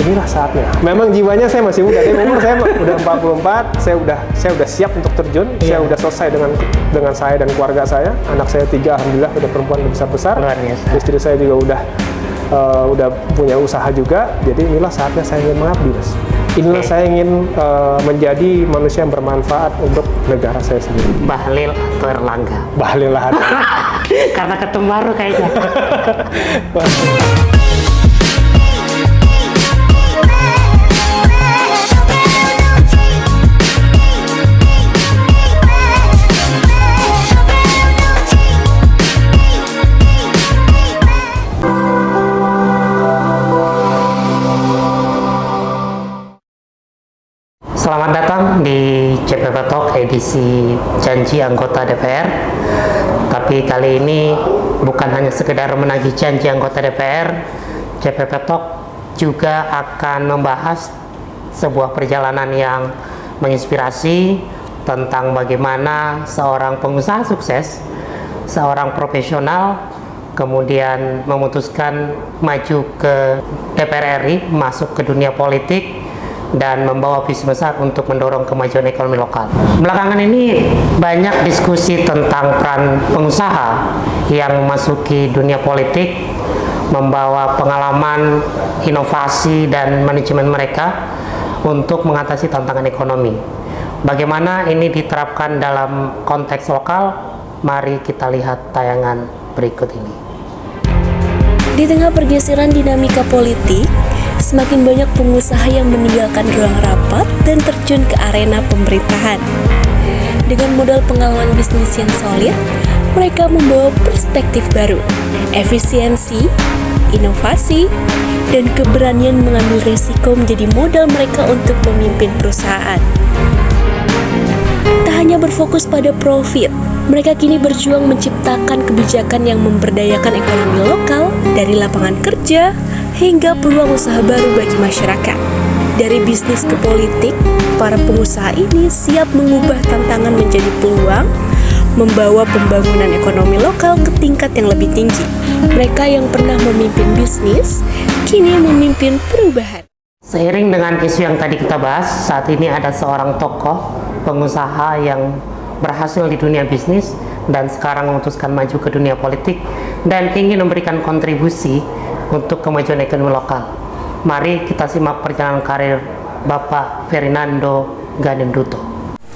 inilah saatnya. Memang jiwanya saya masih muda, dari umur saya udah 44, saya udah siap untuk terjun, saya udah selesai dengan saya dan keluarga saya. Anak saya 3, alhamdulillah udah perempuan udah besar-besar. Istri saya juga udah punya usaha juga. Jadi inilah saatnya saya ingin mengabdi, Mas. Inilah saya ingin menjadi manusia yang bermanfaat untuk negara saya sendiri. Bahlil atau Erlangga? Bahlil lah. Karena ketemu baru kayaknya. Selamat datang di CPP Talk edisi janji anggota DPR. Tapi kali ini bukan hanya sekedar menagih janji anggota DPR, CPP Talk juga akan membahas sebuah perjalanan yang menginspirasi tentang bagaimana seorang pengusaha sukses, seorang profesional, kemudian memutuskan maju ke DPR RI, masuk ke dunia politik, dan membawa visi besar untuk mendorong kemajuan ekonomi lokal. Belakangan ini banyak diskusi tentang peran pengusaha yang memasuki dunia politik, membawa pengalaman, inovasi, dan manajemen mereka untuk mengatasi tantangan ekonomi. Bagaimana ini diterapkan dalam konteks lokal? Mari kita lihat tayangan berikut ini. Di tengah pergeseran dinamika politik, semakin banyak pengusaha yang meninggalkan ruang rapat dan terjun ke arena pemerintahan. Dengan modal pengalaman bisnis yang solid, mereka membawa perspektif baru, efisiensi, inovasi, dan keberanian mengambil resiko menjadi modal mereka untuk memimpin perusahaan. Tak hanya berfokus pada profit, mereka kini berjuang menciptakan kebijakan yang memberdayakan ekonomi lokal dari lapangan kerja hingga peluang usaha baru bagi masyarakat. Dari bisnis ke politik, para pengusaha ini siap mengubah tantangan menjadi peluang, membawa pembangunan ekonomi lokal ke tingkat yang lebih tinggi. Mereka yang pernah memimpin bisnis, kini memimpin perubahan. Seiring dengan isu yang tadi kita bahas, saat ini ada seorang tokoh pengusaha yang berhasil di dunia bisnis dan sekarang memutuskan maju ke dunia politik dan ingin memberikan kontribusi untuk kemajuan ekonomi lokal. Mari kita simak perjalanan karir Bapak Fernando Ganinduto.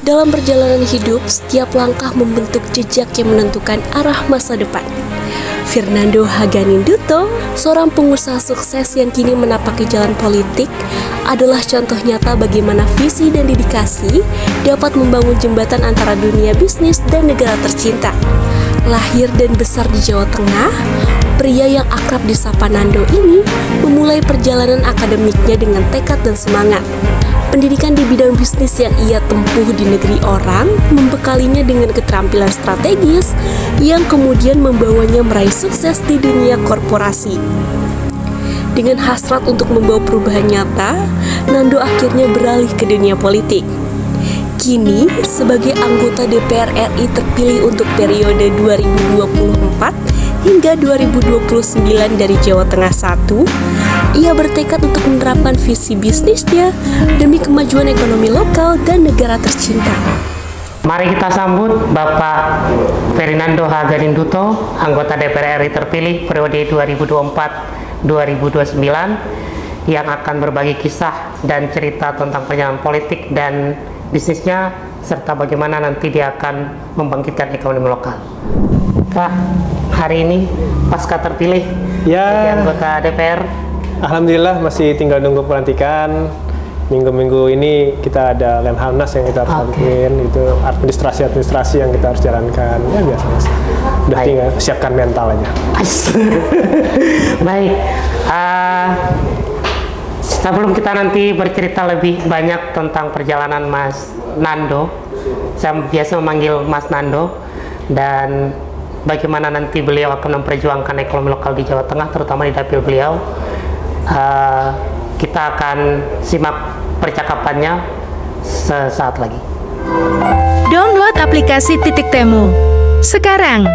Dalam perjalanan hidup, setiap langkah membentuk jejak yang menentukan arah masa depan. Fernando Ganinduto, seorang pengusaha sukses yang kini menapaki jalan politik, adalah contoh nyata bagaimana visi dan dedikasi dapat membangun jembatan antara dunia bisnis dan negara tercinta. Lahir dan besar di Jawa Tengah, pria yang akrab disapa Nando ini memulai perjalanan akademiknya dengan tekad dan semangat. Pendidikan di bidang bisnis yang ia tempuh di negeri orang membekalinya dengan keterampilan strategis yang kemudian membawanya meraih sukses di dunia korporasi. Dengan hasrat untuk membawa perubahan nyata, Nando akhirnya beralih ke dunia politik. Kini, sebagai anggota DPR RI terpilih untuk periode 2024 hingga 2029 dari Jawa Tengah 1, ia bertekad untuk menerapkan visi bisnisnya demi kemajuan ekonomi lokal dan negara tercinta. Mari kita sambut Bapak Fernando Ganinduto, anggota DPR RI terpilih periode 2024-2029, yang akan berbagi kisah dan cerita tentang perjalanan politik dan bisnisnya, serta bagaimana nanti dia akan membangkitkan ekonomi lokal. Pak, hari ini pasca terpilih jadi anggota DPR. Alhamdulillah masih tinggal nunggu pelantikan. Minggu-minggu ini kita ada Lemhanas yang kita harus lakuin, itu administrasi yang kita harus jalankan. Ya biasa mas. Udah tinggal siapkan mental aja. Baik. Sebelum kita nanti bercerita lebih banyak tentang perjalanan Mas Nando, saya biasa memanggil Mas Nando, dan bagaimana nanti beliau akan memperjuangkan ekonomi lokal di Jawa Tengah, terutama di dapil beliau. Kita akan simak percakapannya sesaat lagi. Download aplikasi Titik Temu sekarang.